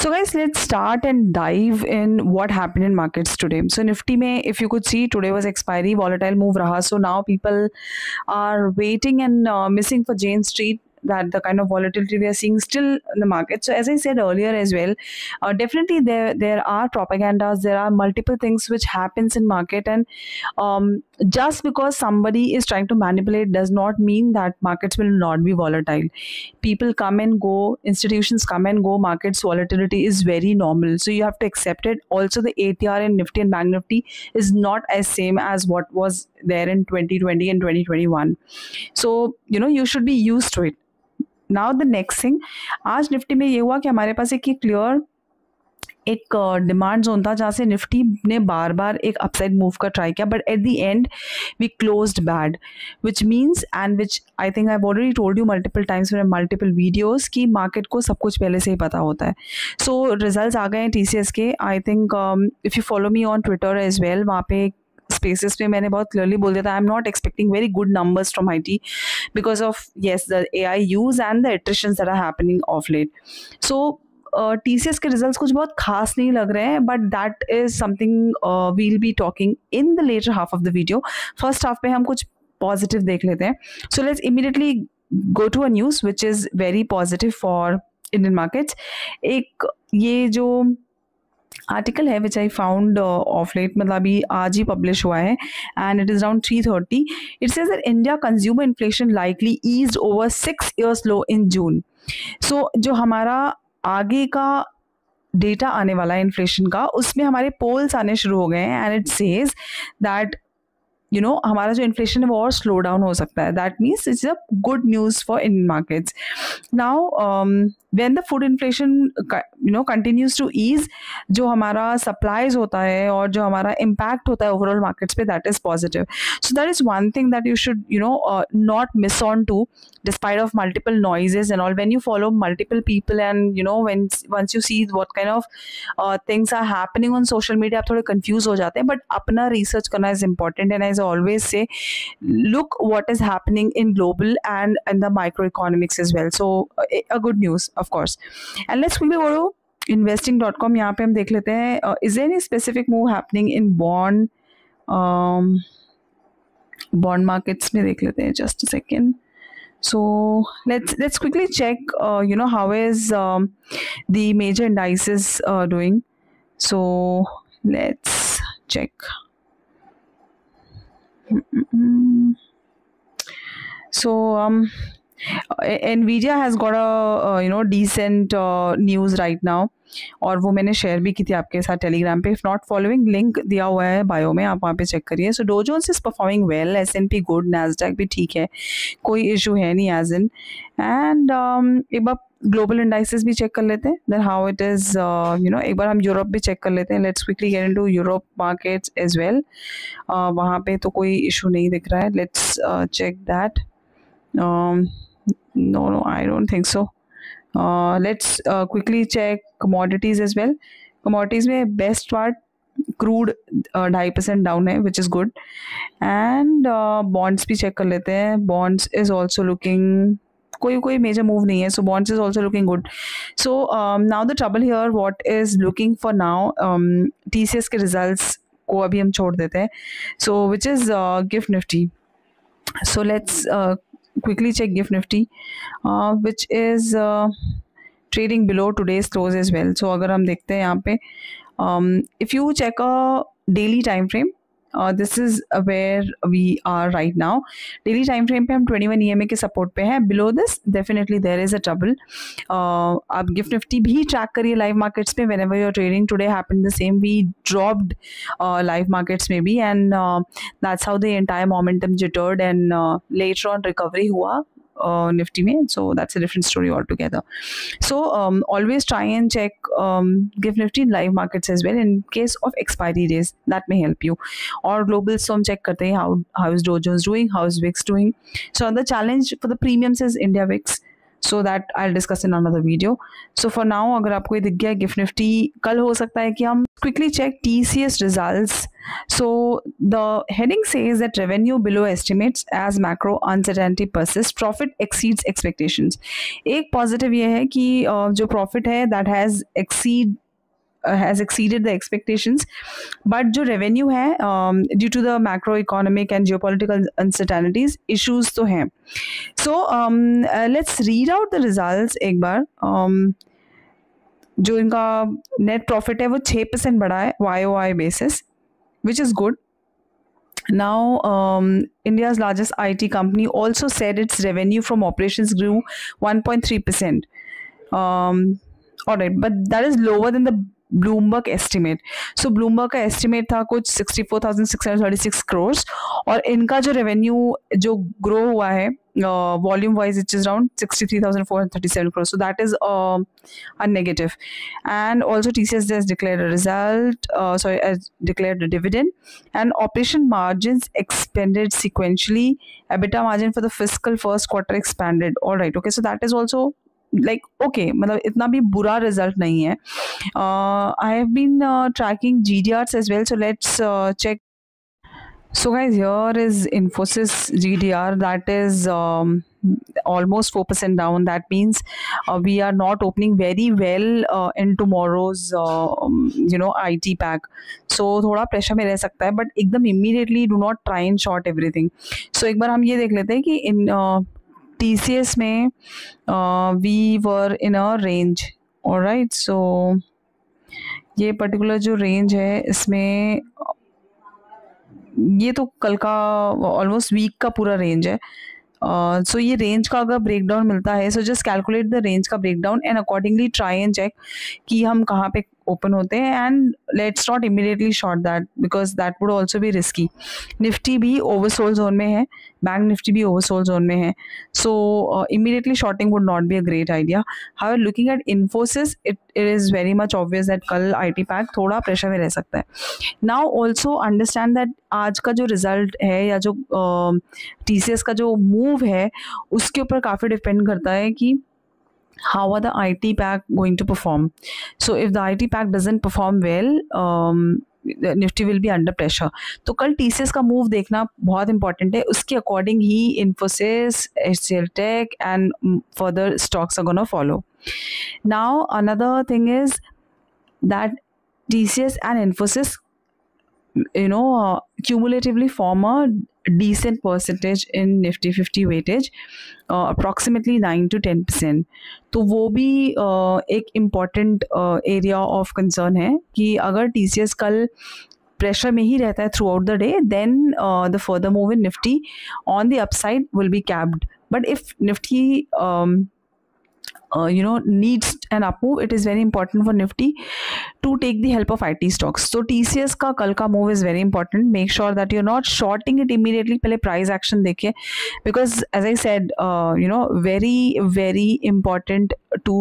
So guys, let's start and dive in what happened in markets today. So Nifty mein, if you could see, today was expiry, volatile move raha. So now people are waiting and missing for Jane Street, that the kind of volatility we are seeing still in the market. So as I said earlier as well, definitely there are propagandas, there are multiple things which happens in market, and just because somebody is trying to manipulate does not mean that markets will not be volatile. People come and go, institutions come and go, markets volatility is very normal, so you have to accept it. Also, the ATR in Nifty and Bank Nifty is not as same as what was there in 2020 and 2021. So you should be used to it. Now the next thing, आज Nifty में ये हुआ कि हमारे पास एक clear एक demand zone था जहाँ से निफ्टी ने बार बार एक अपसाइड मूव का ट्राई किया, but at the end we closed bad, which means and which I think I have already told you multiple times in multiple videos कि मार्केट को सब कुछ पहले से ही पता होता है. सो रिजल्ट्स आ गए हैं TCS के. I think if you follow me on Twitter as well, वहाँ पे स्पेसेस पे मैंने बहुत क्लियरली बोल दिया था, I am not expecting very good numbers from IT because of yes the AI use and the attritions that are happening of late. So TCS के results कुछ बहुत खास नहीं लग रहे हैं, but that is something we'll be talking in the latter half of the video. First half पे हम कुछ पॉजिटिव देख लेते हैं. So let's immediately go to a news which is very positive for Indian markets. एक ये जो article है विच आई फाउंड ऑफ लेट, मतलब अभी आज ही पब्लिश हुआ है, and it is around 3:30. It says that India consumer inflation likely eased over 6 years लो इन जून. सो जो हमारा आगे का डेटा आने वाला है इन्फ्लेशन का, उसमें हमारे पोल्स आने शुरू हो गए हैं, एंड इट सेज दैट हमारा जो इन्फ्लेशन है वो और स्लो डाउन हो सकता है. That means it's a good news for Indian markets. Now when the food inflation continues to ease, जो हमारा सप्लाईज होता है और जो हमारा इम्पैक्ट होता है ओवरऑल मार्केट्स पे, that is positive. So that is one thing that you should not miss on to, despite of multiple noises and all. When you follow multiple people and once you see what kind of things are happening on social media, आप थोड़े confused हो जाते हैं, but अपना research करना is important. And as I always say, look what is happening in global and the microeconomics as well. So a good news, of course. And let's quickly go to investing.com. यहाँ पे हम देख लेते हैं, is there any specific move happening in bond markets में देख लेते हैं. Just a second. So let's quickly check how is the major indices doing. So let's check. So Nvidia has got a decent news right now, और वो मैंने share भी की थी आपके साथ टेलीग्राम पे. इफ़ नॉट फॉलोइंग, लिंक दिया हुआ है बायो में, आप वहाँ पे चेक करिए. So Dow Jones is performing well, S&P good, Nasdaq भी ठीक है, कोई इशू है नहीं एज इन. एंड एक बार ग्लोबल इंडाइसेस भी चेक कर लेते हैं, देन हाउ इट इज़. एक बार हम यूरोप भी चेक कर लेते हैं. Let's quickly get into Europe markets as well. वहाँ पे तो कोई इशू नहीं दिख रहा है. Let's check that. No, I don't think so. Let's quickly check commodities as well. Commodities में best part, crude 2.5% down है, which is good. And bonds भी check कर लेते हैं. Bonds is also looking, कोई major move नहीं है, so bonds is also looking good. So now the trouble here, what is looking for now, TCS के results को अभी हम छोड़ देते हैं. So which is GIFT Nifty. So let's quickly check GIFT Nifty, which is trading below today's close as well. So अगर हम देखते हैं यहाँ पे, if you check a daily time frame, this is where we are right now. Daily time frame पे हम 21 EMA के support पे हैं. Below this definitely there is a trouble. आप GIFT Nifty भी track करिए live markets पे. Whenever you're trading, today happened the same. We dropped live markets maybe, and that's how the entire momentum jittered, and later on recovery हुआ Nifty में. So that's a different story altogether. So always try and check GIFT Nifty live markets as well in case of expiry days. That may help you. और globals तो हम check करते हैं, how is Dow Jones doing, how is VIX doing. So the challenge for the premiums is India VIX. so that I'll discuss in another video. So for now, अगर आपको ये दिख गया गिफ्ट निफ्टी कल हो सकता है कि हम quickly check TCS results. So the heading says that revenue below estimates as macro uncertainty persists, profit exceeds expectations. एक positive ये है कि जो profit है that has exceeded the expectations, but जो revenue है due to the macroeconomic and geopolitical uncertainties issues तो हैं. So let's read out the results एक बार. जो इनका net profit है वो 6% बढ़ा है YOY basis, which is good. Now, India's largest IT company also said its revenue from operations grew 1.3%. All right, but that is lower than the Bloomberg estimate. So Bloomberg का estimate था कुछ 64,636 crores और इनका जो revenue जो grow हुआ है volume wise it is around 63,437 crores. So that is a negative. And also TCS has declared a has declared a dividend, and operation margins expanded sequentially. EBITDA margin for the fiscal first quarter expanded. All right, okay, so that is also like okay, मतलब इतना भी बुरा result नहीं है. I have been tracking GDRs as well, so let's check. So guys, here is Infosys GDR, that is almost 4% down. That means we are not opening very well in tomorrow's IT pack. So थोड़ा pressure में रह सकता है, but एकदम immediately do not try and short everything. So एक बार हम ये देख लेते हैं कि in TCS में we were in a range. Alright, so ये particular जो range है इसमें ये तो कल का ऑलमोस्ट वीक का पूरा रेंज है. सो ये रेंज का अगर ब्रेकडाउन मिलता है, so just calculate the range का breakdown and accordingly try and check कि हम कहाँ पे ओपन होते हैं, and let's not immediately short that because that would also be risky. Nifty भी ओवरसोल्ड जोन में है, बैंक निफ्टी भी ओवरसोल्ड जोन में है, so immediately shorting would not be a great idea. However looking at Infosys it is very much obvious that कल IT pack थोड़ा pressure में रह सकता है. नाउ ऑल्सो अंडरस्टैंड दैट आज का जो रिजल्ट है या जो TCS का जो मूव है उसके ऊपर काफ़ी डिपेंड करता है कि how are the IT pack going to perform. So if the IT pack doesn't perform well, Nifty will be under pressure. तो कल TCS का मूव देखना बहुत इंपॉर्टेंट है. उसके according he Infosys, HCL Tech and further stocks are gonna follow. Now another thing is that TCS and Infosys cumulatively form a decent percentage in Nifty 50 weightage, approximately 9 to 10%. तो वो भी एक important area of concern है कि अगर TCS कल pressure में ही रहता है through out the day, then the further move in Nifty on the upside will be capped. But if Nifty needs an up move, it is very important for Nifty to take the help of IT stocks. So TCS का कल का move is very important. Make sure that you're not shorting it immediately. पहले price action देखिए, because as I said, very very important to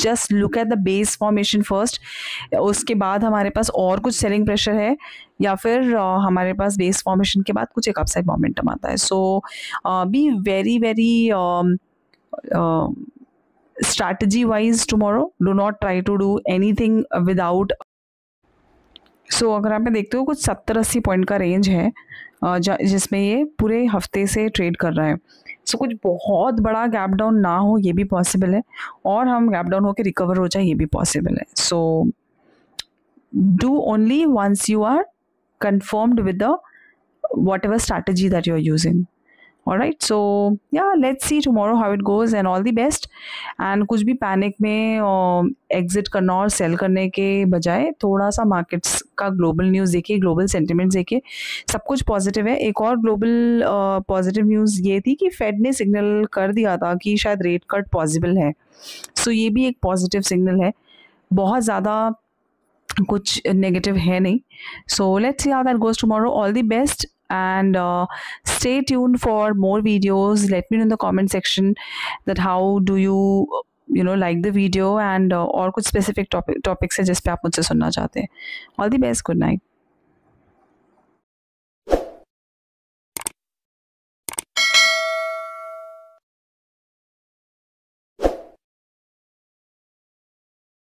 just look at the base formation first. उसके बाद हमारे पास और कुछ selling pressure है या फिर हमारे पास base formation के बाद कुछ एक upside momentum आता है. So be very very strategy wise tomorrow. Do not try to do anything without. So अगर आप देखते हो कुछ 70-80 पॉइंट का रेंज है जिसमें ये पूरे हफ्ते से ट्रेड कर रहा है. सो कुछ बहुत बड़ा गैप डाउन ना हो ये भी पॉसिबल है, और हम गैप डाउन होकर रिकवर हो जाए ये भी पॉसिबल है. So do only once you are confirmed with the whatever strategy that you're using. All right, so yeah, let's see tomorrow how it goes and all the best. And कुछ भी panic में exit करना और cell करने के बजाय थोड़ा सा मार्केट्स का ग्लोबल न्यूज़ देखिए, ग्लोबल सेंटिमेंट्स देखिए, सब कुछ पॉजिटिव है. एक और ग्लोबल पॉजिटिव न्यूज़ ये थी कि फेड ने सिग्नल कर दिया था कि शायद रेट कट पॉसिबल है. सो ये भी एक पॉजिटिव सिग्नल है, बहुत ज़्यादा कुछ नेगेटिव है नहीं. So let's see how that goes tomorrow. All the best and stay tuned for more videos. Let me know in the comment section that how do you like the video and और कुछ specific topics है जिस पे आप मुझसे सुनना चाहते हैं. All the best. Good night.